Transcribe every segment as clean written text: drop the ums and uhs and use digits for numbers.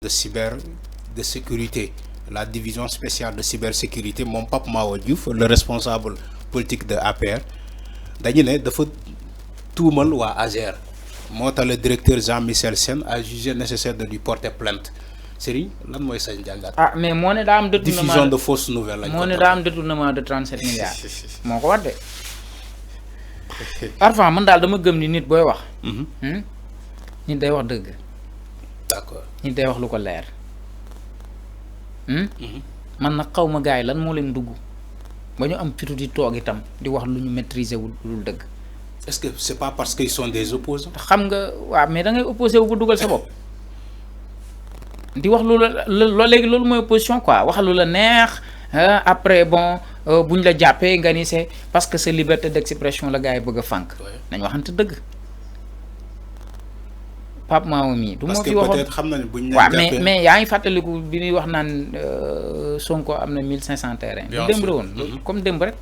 de sécurité, la division spéciale de cybersécurité, mon Pape Mahawa Diouf, le responsable politique de APR, dañu ne dafa tuumal waa ASER moo tax le directeur Jean-Michel Sène a jugé nécessaire de lui porter plainte. Serigne lan mooy sa njàngat. Ah mais moo ne daa am détournement diffusion de fausses nouvelles lañ ko moo ne daa am détournement de 37 milliards moo ko wax de parfois man daal dama gëm ni nit booy wax nit day wax dëgg. D'accord. nit day wax lu ko leer man nag xaw ma gars yi lan moo leen dugg ba ñu am fitu di toog itam di wax lu ñu maîtriser wul lu dëgg. Est-ce que c'est pas parce qu'ils sont des opposants? xam nga waaw mais da ngay opposé wu ko dugal sa bopp di wax lu la léegi loolu mooy opposition quoi wax lu la neex après bon buñ la jàppee nga ni c'est parce que c'est liberté d'expression la gars yi bëgg a fànk. nañ waxante dëgg. Pape Mahawa mii du ma fi waxoon peut-être xam nañ buñ waaw mais yaa ngi fàttaliku bi ñuy wax naan Sonko am na 1500 terrain. bien démb la woon loolu comme démb rek.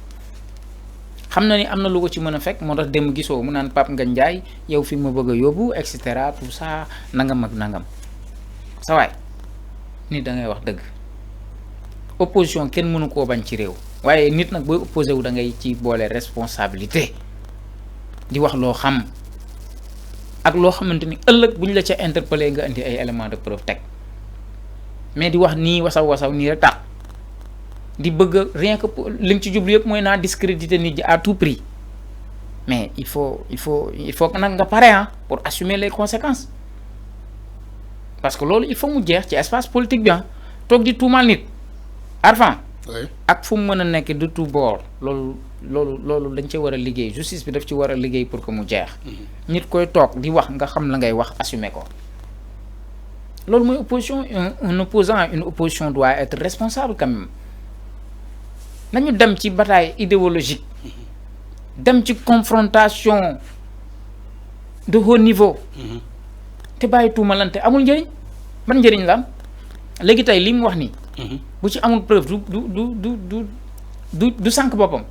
xam na ni am na lu ko ci mën a fekk moo tax démb gisoo mu naan Pape Ngagne Ndiaye yow fi ma bëgg a yóbbu et cetera tout ça nangam ak nangam sa waay nit da ngay wax dëgg opposition kenn mënu koo bañ ci réew waaye nit nag booy opposé wu da ngay ci boole responsabilité di wax loo xam ak loo xamante ni ëllëg bu ñu la ca interpellé nga indi ay éléments de preuve teg mais di wax nii wasaw nii rek tax di bëgg rien que li nga ci jublu yëpp mooy naa discréditer nit ji à tout prix mais il faut que nag nga pare pour assumer les conséquences parce que loolu il faut mu jeex ci espace politique bi toog di tuumaal nit Arfan ak fu mu mën a nekk de tout bord loolu dañ ci war a liggéey justice bi daf ci war a liggéey pour que mu jeex nit koy toog di wax nga xam la ngay wax assumer ko loolu mooy opposition. Un opposant à une opposition doit être responsable quand même. Nañu dem ci bataille idéologique dem ci confrontation de haut niveau te bàyyi tuumalante amul njëriñ ban njëriñ la am léegi tey li mu wax nii bu ci amul preuve du sànq boppam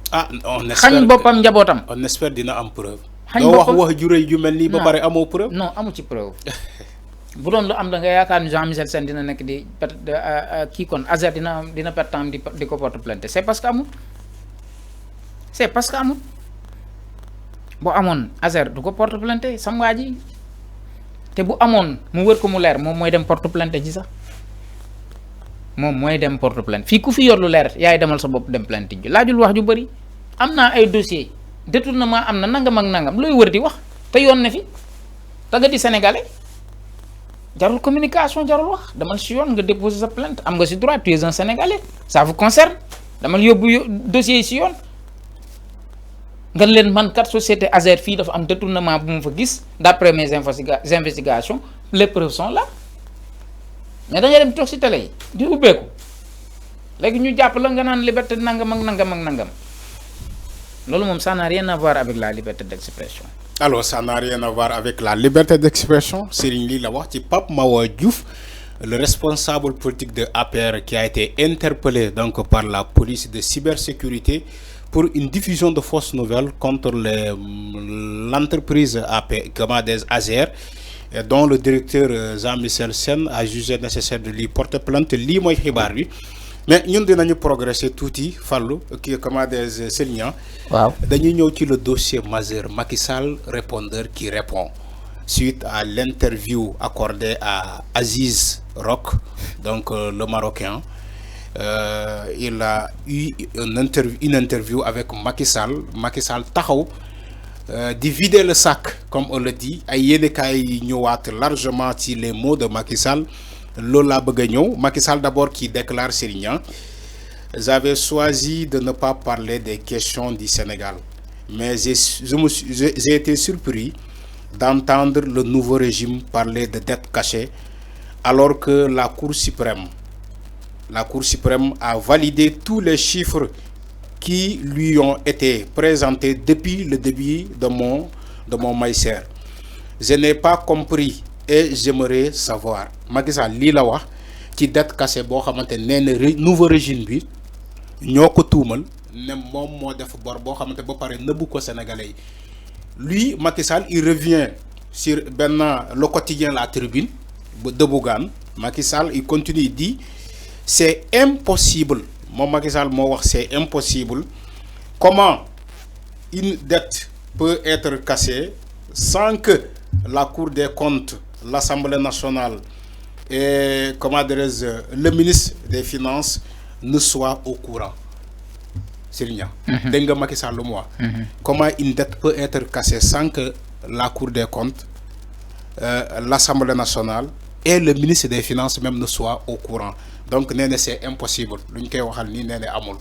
on espère xañ boppam njabootam on espère dina am preuve xañ doo boppam wax ju rëy ju mel nii ba pare amoo preuve non amu ci preuve bu doon lu am da nga yaakaar ni Jean-Michel Sène dina nekk di kii kon ASER dina perte temps di ko porte plainte c'est parce que amul boo amoon ASER du ko porte plainte sam waa ji te bu amoon mu wër ko mu leer moom mooy dem porte plainte ji sax moom mooy dem porte plainte fii ku fi yor lu leer yaay demal sa bopp dem plainte ji laajul wax ju bëri am naa ay dossier détournement am na nangam ak nangam looy wër di wax te yoon ne fi te nga di sénégalais jarul communication jarul wax demal si yoon nga déposer sa plainte am nga si droit tu es un sénégalais ça vous concerne demal yóbbu dossier yi si yoon nga leen man kat société ASER fii dafa am détournement bu mu fa gis d'après mes investigations les preuves sont là mais dañuy dem toog si télé yi di ubbeeku léegi ñu jàpp la nga naan liberté nangam ak nangam ak nangam loolu moom ça n'a rien à voir avec la liberté d'expression. Alors, ça n'a rien à voir avec la liberté d'expression. Serigne li la wax ci Pape Mahawa Diouf, le responsable politique de APR qui a été interpellé donc par la police de cybersécurité pour une diffusion de fausses nouvelles contre l'entreprise ASER, dont le directeur Jean-Michel Sène a jugé nécessaire de lui porter plainte. Lii mooy xibaar bi. Mais ñun dinañu progresser tuuti Fallou kii Serigne waaw dañuy ñëw ci le dossier majeur Macky Sall répondeur qui répond suite à l'interview accordée à Aziz Rock donc le Marocain il a eu une interview avec Macky Sall taxaw di vider le sac comme on le dit ay yéenekaay yi ñëwaat largement ci les mots de Macky Sall loolu laa bëgg a ñëw Macky Sall d'abord qui déclare Serigne j'avais choisi de ne pas parler des questions du Sénégal mais j'ai été surpris d'entendre le nouveau régime parler de dette cachée alors que la Cour suprême a validé tous les chiffres qui lui ont été présentés depuis le début de mon maïser. Je n'ai pas compris et j'aimerais savoir Macky Sall lii la wax ci dette cachée boo xamante nee na nouveau régime bi ñoo ko tuumal ne moom moo def bor boo xamante ba pare nëbbu ko Sénégalais yi lui Macky Sall il revient sur le quotidien La Tribune de Bougane Macky Sall il continue, il dit c'est impossible. Mon Macky Sall moo wax c'est impossible. Comment une dette peut être cassée sans que la Cour des comptes, l'Assemblée nationale et comment dirais-je, le ministre des Finances ne soient au courant. Serigne dégg nga Macky Sall lu mu wax. Comment une dette peut être cassée sans que la Cour des comptes, l'Assemblée nationale et le ministre des Finances même ne soient au courant. Donc nee na c'est impossible lu ñu koy waxal nii nee na amul.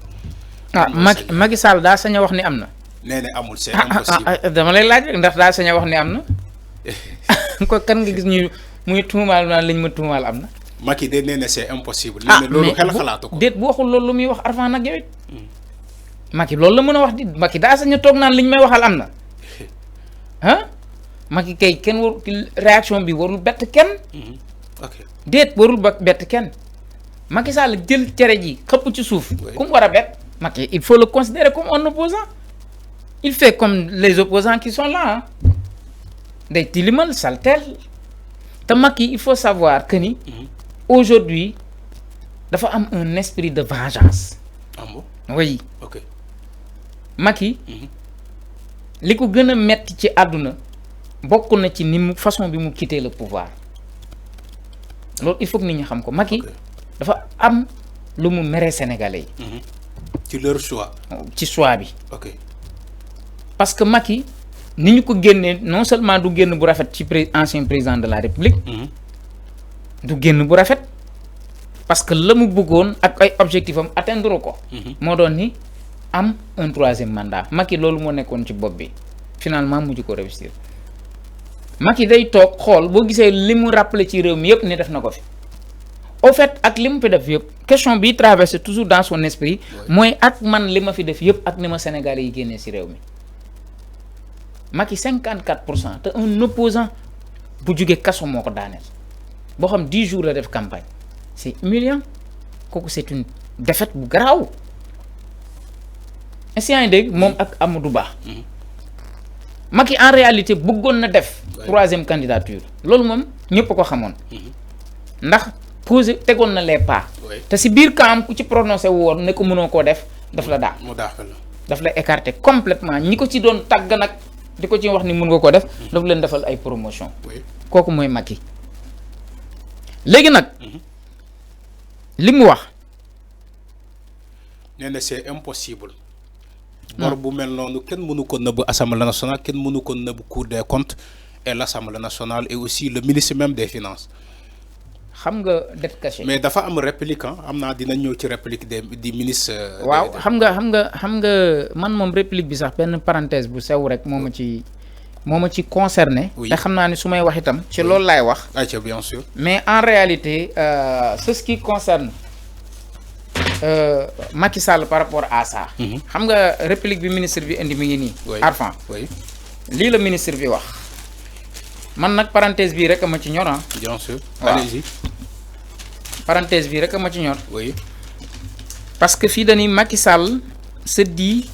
ah Macky Sall daa sañ a wax ni am na. nee na amul c'est impossible. dama lay laaj rek ndax daa sañ a wax ni am na ko kan nga gis ñu muy tuumaal naan lañ ma tuumaal am na. Macky de nee na c'est impossible. nee na loolu xel xalaatu ko. déet bu waxul loolu lu muy wax Arfan nag yow it. Macky loolu la mën a wax di Macky daa sañ a toog naan liñ may waxal am na ah Macky kay kenn warul réaction bi warul bett kenn. ok déet warul bett kenn. Macky Sall jël cere ji xëpp ci suuf. ku mu war a bett. Macky il faut le considérer comme un opposant. Il fait comme les opposants qui sont là. Day tilimal saltel. Te Macky il faut savoir que ni. Aujourd'hui dafa am un esprit de vengeance. Ah bon? Oui. Ok. Macky. li ko gën a metti ci àdduna bokk na ci ni mu façon bi mu quitter le pouvoir. loolu il faut que nit ñi xam ko Macky. dafa am lu mu mere sénégalais yi. ci leur choix. ci choix bi. ok parce que Macky ni ñu ko génnee non seulement du génn bu rafet ci ancien président de la république. du génn bu rafet. parce que la mu bëggoon ak ay objectifs am atteindre ko. moo doon ni am un troisième mandat Macky loolu moo nekkoon ci bopp bi finalement mujj ko réussir Macky day toog xool boo gisee li mu rappelé ci réew mi yëpp ne def na ko fi. au fait ak li mu fi def yëpp question bi traversé toujours dans son esprit mooy ak man li ma fi def yëpp ak ni ma Sénégalais yi génnee ci réew mi Macky 54% te un opposant bu jugee kaso moo ko daaneel boo xam 10 jours la def campagne c'est humiliant kooku c'est une défaite bu garaaw est-ce que yaa ngi dégg moom ak Amadou Ba Macky en réalité bëggoon na def troisième candidature loolu moom ñëpp ko xamoon ndax posé tegoon na les pas te si biir camp ku ci prononcé woon ne ko mënoo koo def daf la daax daf la écarté complètement ñi ko ci doon tàgg nag di ko ci wax ni mën nga ko def daf leen defal ay promotion kooku mooy Macky léegi nag li mu wax nee na c'est impossible bor bu mel noonu kenn mënu ko nëbb Assemblée nationale kenn mënu ko nëbb Cour des comptes et l'Assemblée nationale et aussi le ministre même des finances. xam nga dette cachée. mais dafa am réplique am naa dina ñëw ci réplique di ministre. waaw xam nga man moom réplique bi sax benn parenthèse bu sew rek moo ma ci concerné. te xam naa ni su may wax itam ci loolu laay wax. ayca bien sûr. mais en réalité c'est ce qui concerne Macky Sall par rapport à ça. xam nga réplique bi ministre bi indi mi ngi nii. Arfan lii la ministre bi wax. man nag parenthèse bii rek a ma ci ñor ah. bien sûr. allez-y. parenthèse bii rek a ma ci ñor. oui. parce que fii dañuy Macky Sall se dit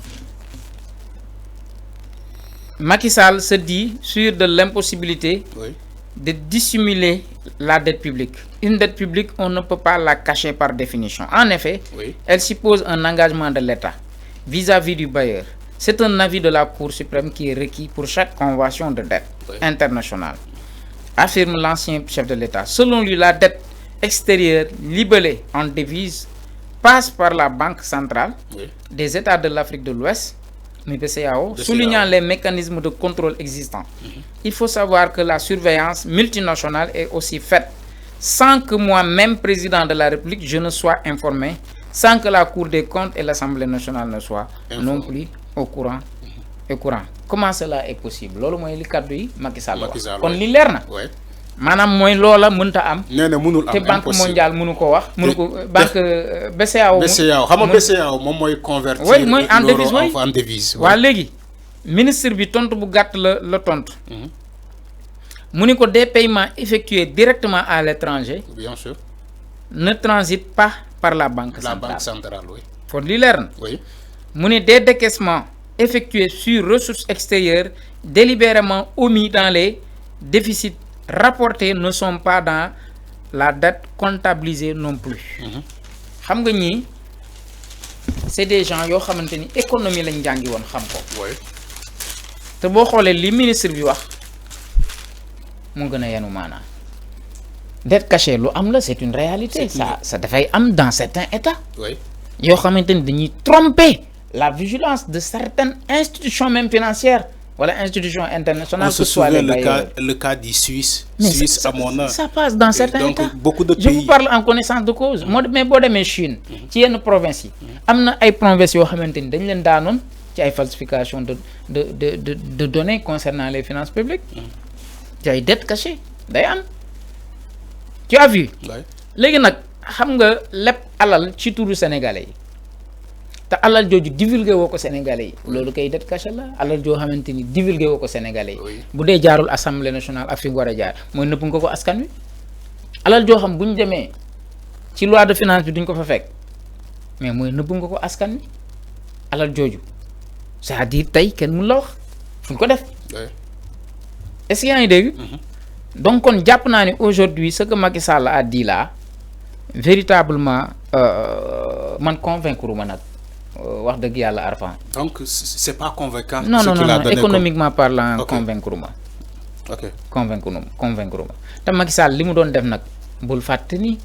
sûr de l'impossibilité de dissimuler la dette publique. Une dette publique, on ne peut pas la cacher par définition. En effet, elle suppose un engagement de l'État vis-à-vis du bailleur. C'est un avis de la Cour suprême qui est requis pour chaque convention de dette internationale, affirme l'ancien chef de l'État. Selon lui, la dette extérieure libellée en devises passe par la Banque centrale des États de l'Afrique de l'Ouest, BCEAO, soulignant les mécanismes de contrôle existants. Il faut savoir que la surveillance multinationale est aussi faite sans que moi-même, président de la République, je ne sois informé, sans que la Cour des comptes et l'Assemblée nationale ne soient non plus au courant. Comment cela est possible? Lolo moy li kaddu yi Macky Sall wax. Kon li leer na. Manam moy lola mënta am. Néna mënul am. Té Banque mondiale mënu ko wax, mënu ko banque BCEAO. Xam nga BCEAO mom moy convertir en devise. Wa légui ministre bi tontu bu gatt la tontu. Mu ni ko des paiements effectués directement à l'étranger. Bien sûr. Ne transitent pas par la Banque centrale. La Banque centrale, oui. Faut li leer na. Oui. Mu ni des décaissements effectués sur ressources extérieures délibérément omis dans les déficits rapportés ne sont pas dans la dette comptabilisée non plus. xam nga ñii c'est des gens yoo xamante ni économie lañ jàngi woon xam ko. te boo xoolee li ministre bi wax mu gën a yenu maanaam dette cachée lu am la c'est une réalité. ça dafay am dans certains états. yoo xamante ni dañuy tromper la vigilance de certaines institutions même financières wala institutions internationales. On se souvient le cas du Suisse. Suisse à mon ça passe dans certains états. Beaucoup de pays. Je vous parle en connaissance de cause. Mais boo demee Chine. ci yenn provinces yi. am na ay provinces yoo xamante ni dañ leen daanoon ci ay falsification de données concernant les finances publiques. ci ay dettes cachées day am. tu as vu. léegi nag xam nga lépp alal ci turu sénégalais yi. te alal jooju divulgué woo ko sénégalais yi loolu kay dette cachée la alal joo xamante ni divulgué woo ko sénégalais yi bu dee jaarul assemblée nationale ak fi mu war a jaar mooy nëbb nga ko askan wi alal joo xam bu ñu demee ci loi de finance bi duñ ko fa fekk mais mooy nëbb nga ko askan wi alal jooju c'est-à-dire tey kenn mun la wax fu ñu ko def est-ce que yaa ngi dégg donc kon jàpp naa ni aujourd'hui ce que Macky Sall a dit là véritablement man convaincre ma nag wax dëgg yàlla Arfan. Donc c'est pas convaincant. Non, ce non, qu'il a non, donné économiquement parlant, Ok. convaincre ma. Ok. Convaincre ma. te Macky Sall li mu doon def nag bul fàtte ni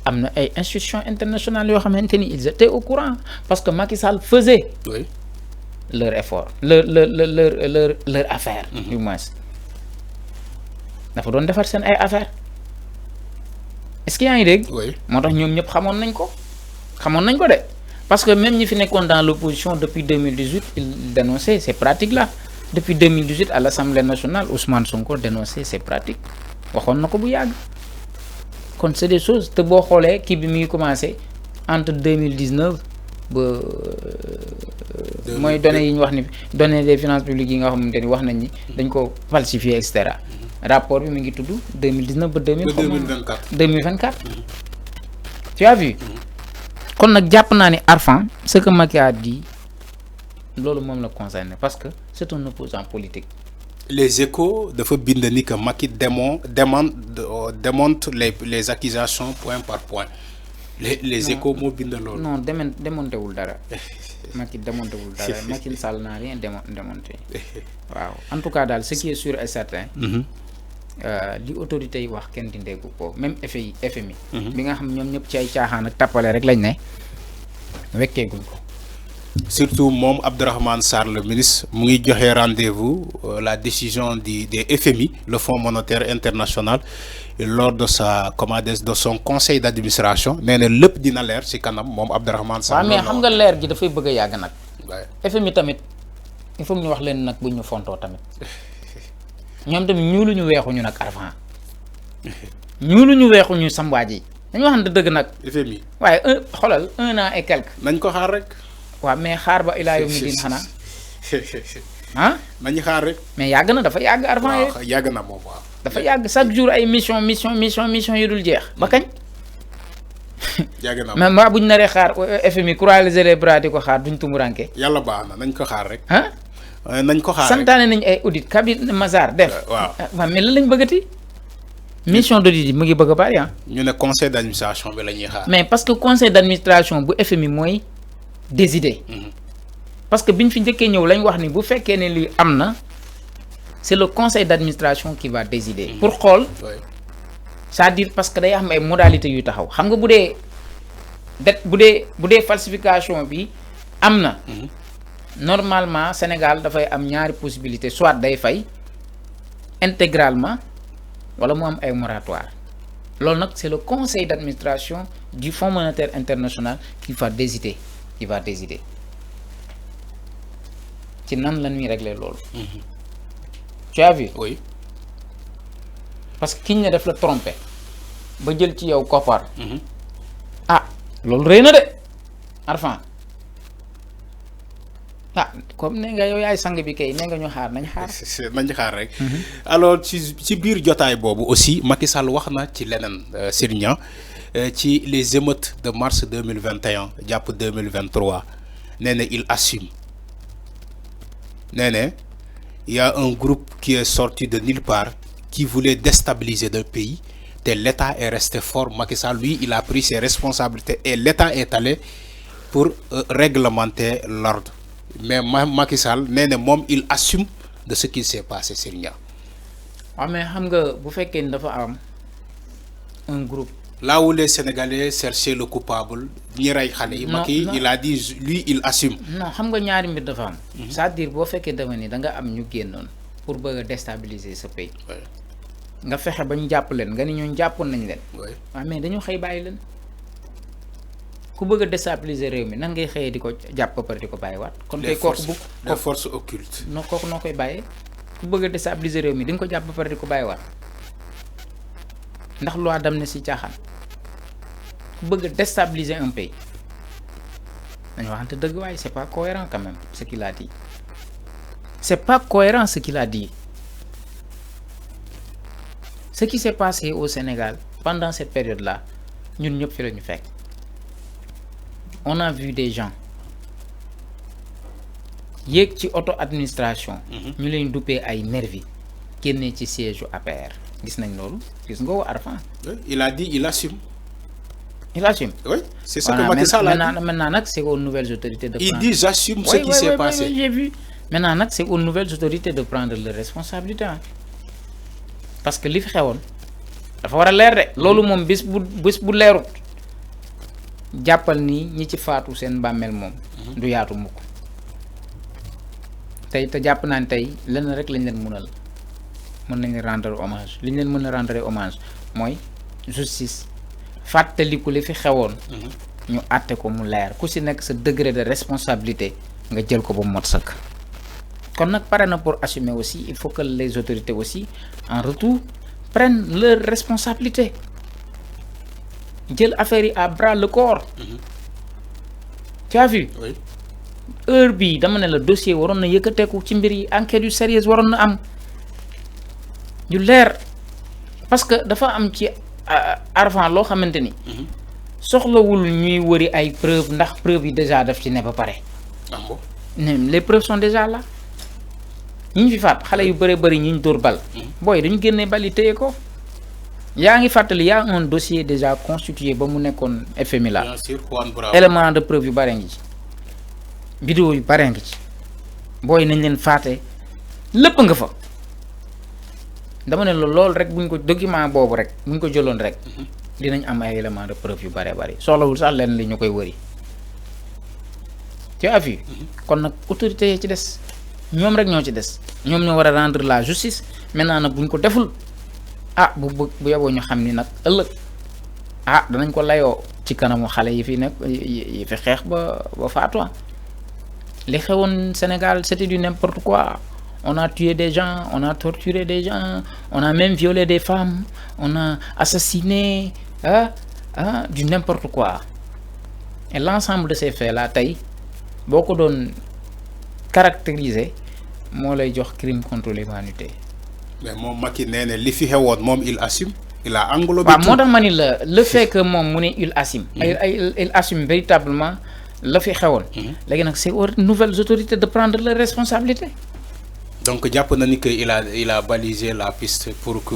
am na ay institutions internationales yoo xamante ni ils étaient au courant parce que Macky Sall faisait Oui. leur effort leur affaire. du moins dafa doon defar seen ay affaire est-ce que yaa ngi dégg. Oui. moo tax ñoom ñëpp xamoon nañ ko de parce que même ñi fi nekkoon dans l'opposition depuis 2018 ils dénonçaient ces pratiques là depuis 2018 à l'Assemblée nationale Ousmane Sonko dénonçait ces pratiques waxoon na ko bu yàgg kon c'est des choses te boo xoolee kii bi mi ngi commencé entre 2019 ba mooy données yi ñu wax ni données des finances publiques yi nga xamante ni wax nañ ni dañ ko falsifier et cetera rapport bi mi ngi tudd 2019 ba 2024. 2024 tu as vu kon nag jàpp naa ni Arfan ce que Macky a dit loolu moom la concerné parce que c'est un opposant politique. Les Échos dafa bind ni que Macky démonte les accusations point par point. Les Échos moo bind loolu. non démonté wul dara Macky démonté wul dara Macky Sall n'a rien démonté waaw en tout cas daal ce qui est sûr et certain. li autorités yi wax kenn dindeegu ko même FMI. bi nga xam ñoom ñëpp ci ay caaxaan ak tappale rek lañ ne wekkeeguñ ko. Surtout moom Abdourahmane Sarr le ministre mu ngi joxe rendez-vous la décision des FMI le Fonds monétaire international lors de de son conseil d'administration nee na lépp dina leer ci kanam moom Abdourahmane Sarr. waaw mais xam nga leer gi dafay bëgg a yàgg nag. waaye FMI tamit il faut ñu wax leen nag bu ñu fontoo tamit. ñoom tamit ñuuluñu weexuñu nag Arfan ñuuluñu weexuñu samwaaj yi dañu waxante dëgg nag. FMI waaye xoolal 1 an et quelque. nañ ko xaar rek. waaw mais xaar ba ilaa yawmi diin xanaa ah. nañu xaar rek. mais yàgg na dafa yàgg Arfan yee. waaw yàgg na moom waaw. dafa yàgg chaque jour ay mission yu dul jeex ba kañ. yàgg na mais mbaa bu ñu naree xaar FMI croiser les bras di ko xaar duñ tumuranke. yàlla baax na nañ ko xaar rek. ah. nañ ko xaar rek santaane nañ ay audit cabinet Mazar def. waaw mais lan lañ bëggati. mission d'audit yi mu ngi bëgg a bari ñu ne conseil d'administration bi la ñuy xaar. mais parce que conseil d'administration bu FMI mooy décider. parce que biñ fi njëkkee ñëw lañ wax ni bu fekkee ne lii am na c'est le conseil d'administration qui va décider. pour xool c'est-à-dire parce que day am ay modalités yu taxaw xam nga bu dee bu dee falsification bi am na. normalement Sénégal dafay am ñaari possibilité soit day fay intégralement wala mu am ay moratoire loolu nag c'est le conseil d'administration du Fonds monétaire international qui va décider ci nan la ñuy régler loolu. tu as vu. oui. parce que kiñ ne def la tromper ba jël ci yow koppar. ah loolu rëy na de Arfan. comme nee nga yow yaay sang bi kay nee nga ñu xaar nañ xaar rek. alors ci biir jotaay boobu aussi Macky Sall wax na ci leneen Serigne ci les émeutes de mars 2021 jàpp 2023 nee na il assume nee na il y a un groupe qui est sorti de nulle part qui voulait déstabiliser le pays l'État est resté fort. Macky Sall, lui, il a pris ses responsabilités et l'État est allé pour réglementer l'ordre. Mais Macky Sall, il assume de ce qui s'est passé, Serigne. Ah, mais vous faites qu'il un groupe. Là où les Sénégalais cherchaient le coupable, Macky, il a dit, lui, il assume. Non, vous savez, ñaari mbir dafa am. C'est-à-dire, vous faites que vous avez pour déstabiliser ce pays. Nga fexé bañ japp leen nga ni ñoo jappon nañ leen wa mais dañu xey bayyi leen ku bëgg déstabiliser réew mi nan ngay xeyé diko japp ba paré diko bayyi wat kon kay koku bu ko force occulte no koku no koy bayé ku bëgg déstabiliser réew mi di nga ko japp ba paré diko bayyi wat ndax loi d'amnistie tiaxan ku bëgg déstabiliser un pays dañu waxante deug way c'est pas cohérent quand même ce qu'il a dit c'est pas cohérent ce qu'il a dit. Ce qui s'est passé au Sénégal pendant cette période-là, nous n'avons pas fait. On a vu des gens qui ont une auto-administration, nous avons dopé à nervi qui est ci siège APR. Il a dit, il assume. Il assume. Oui, c'est ça que Macky Sall a dit. Maintenant, c'est aux nouvelles autorités de prendre. Il dit, j'assume ce qui s'est passé. Oui, j'ai vu. Maintenant, c'est aux nouvelles autorités de prendre les responsabilités. Parce que li fi xewon dafa wara leer de lolu mom bis bu leerut jappal ni ñi ci faatu sen bammel mom du yaatu mukk tay te japp naan tay lenn rek lañ leen mënal mën nañ rendre hommage liñ leen mëna rendre hommage moy justice fataliku li fi xewon ñu atté ko mu leer ku ci nek sa degré de responsabilité nga jël ko ba mot sak. Kon nak paré na pour assumer aussi, il faut que les autorités aussi en retour prennent leurs responsabilités. Jël affaire yi à bras le corps. Tu as vu? Oui. Heure bi dama né le dossier waron na yëkëteku ci mbir yi enquête yu sérieuse waron na am. Yu leer parce que dafa am ci arfan lo xamanteni soxlawul ñuy wëri ay preuves ndax preuves yi déjà daf ci né ba paré. Les preuves sont déjà là. ñi fi fat xalé yu bari ñi door bal boy dañu génné bali téyé ko yaangi fatali ya un dossier déjà constitué ba mu nekkon FMI là. Bien sûr, Juan Bravo. Élément de preuve yu bari ngi ci vidéo yu bari ngi ci boy nañ leen faté lepp nga fa dama né lool rek buñ ko document bobu rek buñ ko jëlone rek dinañ am ay élément de preuve yu bari soxlawul sax leen li ñukoy wëri. Tu as vu? Kon nak autorité ci dess ñom rek ñoo ci dess ñom ñoo wara rendre la justice maintenant nak buñ ko deful bu yabo ñu xamni nak ëlëk danañ ko layo ci kanamu xalé yi fi nek yi fi xex ba faatu. Les xewon Sénégal c'était du n'importe quoi. On a tué des gens, on a torturé des gens, on a même violé des femmes, on a assassiné du n'importe quoi. Et l'ensemble de ces faits là tay boko don caractériser mo lay jox crime contre l'humanité. Mais mom Macky néné li fi xewon mom il assume, il a englobé tout. Motax mani le fait que mom mu il assume il assume véritablement le fi xewon. Légui nak c'est aux nouvelles autorités de prendre leurs responsabilités. Donc japp na ni que il a balisé la piste pour que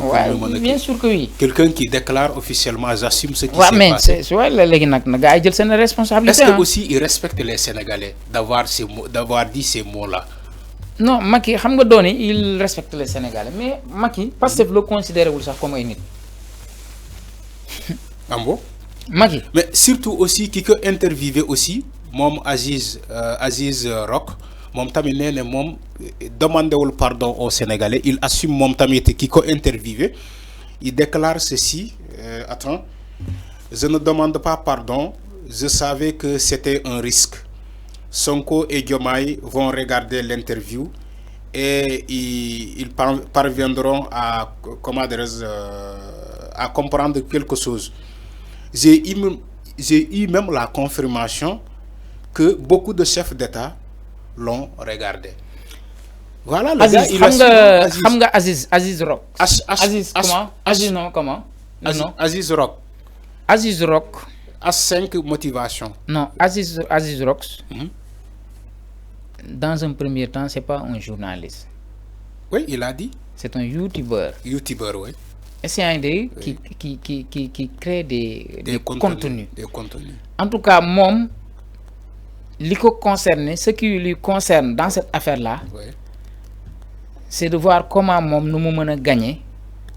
bien sûr que oui. Quelqu'un qui déclare officiellement j'assume ce qui s'est passé. Mais c'est légui nak na gaay jël sen responsabilité. Est-ce que aussi il respecte les Sénégalais d'avoir dit ces mots-là? Non, Macky xam nga doone il respecte les Sénégalais mais Macky Pastef le considéré wul sax comme ay nit. Bon? Macky. Mais surtout aussi qui que interviewé aussi mom Aziz Rock mom tamit néné mom demandé wul pardon aux Sénégalais, il assume mom tamit qui ko interviewé, il déclare ceci je ne demande pas pardon, je savais que c'était un risque. Sonko et Diomaye vont regarder l'interview et ils parviendront à comprendre quelque chose. J'ai eu même la confirmation que beaucoup de chefs d'État l'ont regardé. Voilà le gars, il a Aziz Rock. Aziz comment? Aziz non comment? Aziz Rock. Aziz Rock. A5 motivation. Non, Aziz Rock. Dans un premier temps, c'est pas un journaliste. Oui, il a dit. C'est un YouTuber. YouTuber, oui. SCID qui crée des contenus. Des contenus. En tout cas, mom, ce qui lui concerne dans cette affaire-là, Oui. c'est de voir comment mom nous meuna gagner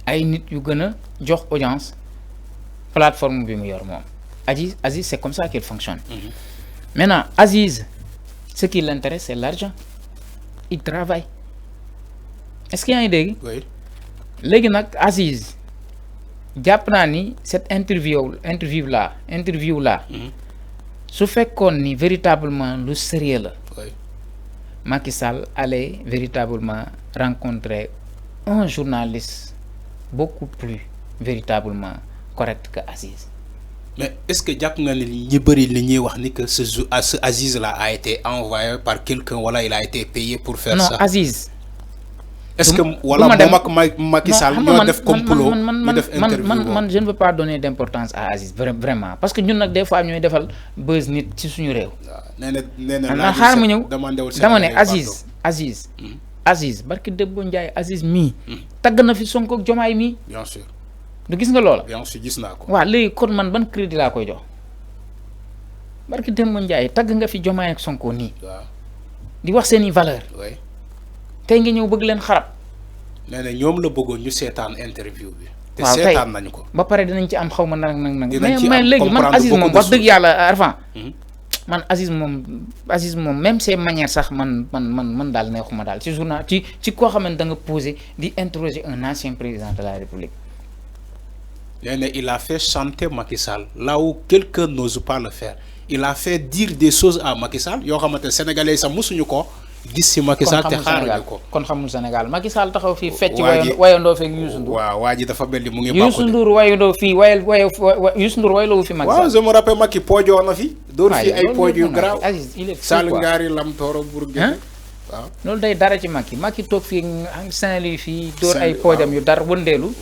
ay nit yu gëna jox audience plateforme bi mu yor mom. Aziz, c'est comme ça qu'il fonctionne. Maintenant, Aziz, ce qui l'intéresse, c'est l'argent. Il travaille. Est-ce qu'il y a une idée? Oui. Légui nak Aziz, japp na ni cette interview là, su fekkone ni véritablement lu sérieux la. Oui. Macky Sall allait véritablement rencontrer un journaliste beaucoup plus véritablement correct que Aziz. Mais est-ce que Jack nga ni bëri li ñuy wax ni que ce Aziz là a été envoyé par quelqu'un, voilà, il a été payé pour faire ça? Non, Aziz. Est-ce que voilà Macky Sall ñoo def complot ñu def interview? Je ne veux pas donner d'importance à Aziz vraiment parce que ñun nak des fois ñoy defal buzz nit ci suñu réew. néna xaar ma ñew dama né Aziz barki Debbo Ndiaye Aziz mi tag na fi Sonko ak Diomaye mi. Bien sûr. Du gis nga loola. Bien sûr, gis naa ko. Waaw léegi kon man ban crédit laa koy jox barki Debbo Ndiaye tagg nga fi Diomaye ak Sonko nii. Waaw. Di wax seeni valeur. Oui. Tey nga ñëw bëgg leen xarab. Nee na ñoom la bëggoon ñu seetaan interview bi. Te waaw seetaan nañu ko. ba pare dinañ ci am xaw ma nag. Dinañ ci mais léegi man Aziz moom wax dëgg yàlla Arfan. Man Aziz moom même ses manières sax man daal neexuma daal ci journal ci koo xamante da nga posé di interroger un ancien président de la République. Il a fait chanter Macky Sall là où quelqu'un n'ose pas le faire. Il a fait dire des choses à Macky Sall yoo xamante sénégalais sax musuñu ko gis ci Macky Sall te xaaruñu ko. kon xamul Sénégal Macky Sall taxaw fii fecc wayandoo fekk Youssou Ndour. waaw waa ji dafa mel ni mu ngi. Youssou Ndour wayandoo fii Youssou Ndour wayloo fi Macky Sall. waaw je me rappelle Macky poojoo na fi. door fi ay pooj yu garaaw. il est fou Sall ngaari lam tooro pour génn. waaw loolu day dara ci Macky toog fii Saint-Louis fii door ay poojam yu dar wëndeelu.